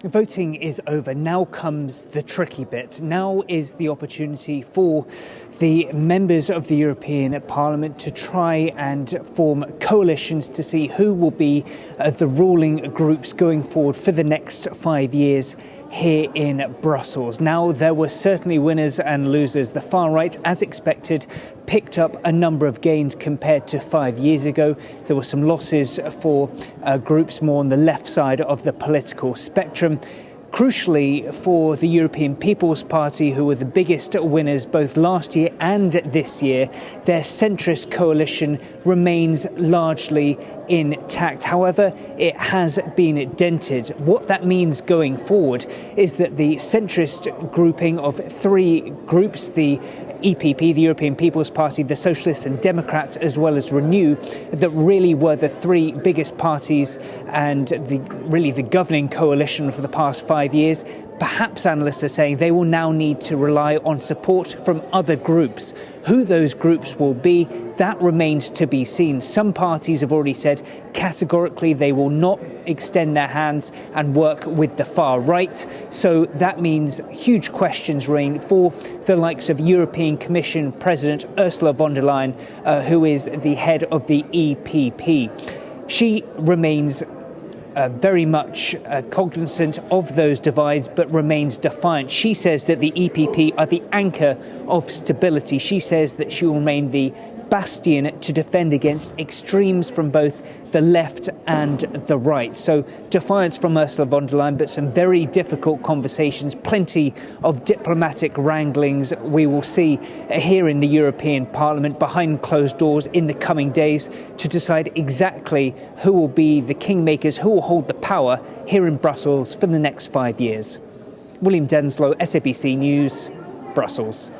Voting is over. Now comes the tricky bit. Now is the opportunity for the members of the European Parliament to try and form coalitions to see who will be the ruling groups going forward for the next 5 years here in Brussels. Now, there were certainly winners and losers. The far right, as expected, picked up a number of gains compared to 5 years ago. There were some losses for groups more on the left side of the political spectrum. Crucially, for the European People's Party, who were the biggest winners both last year and this year, their centrist coalition remains largely intact. However, it has been dented. What that means going forward is that the centrist grouping of three groups, the EPP, the European People's Party, the Socialists and Democrats, as well as Renew, that really were the three biggest parties and the governing coalition for the past 5 years. Perhaps analysts are saying they will now need to rely on support from other groups. Who those groups will be, that remains to be seen. Some parties have already said categorically they will not extend their hands and work with the far right. So that means huge questions reign for the likes of European Commission President Ursula von der Leyen, who is the head of the EPP. She remains very much cognizant of those divides, but remains defiant. She says that the EPP are the anchor of stability. She says that she will remain the bastion to defend against extremes from both the left and the right. So defiance from Ursula von der Leyen, but some very difficult conversations, plenty of diplomatic wranglings we will see here in the European Parliament behind closed doors in the coming days to decide exactly who will be the kingmakers, who will hold the power here in Brussels for the next 5 years. William Denselow, SABC News, Brussels.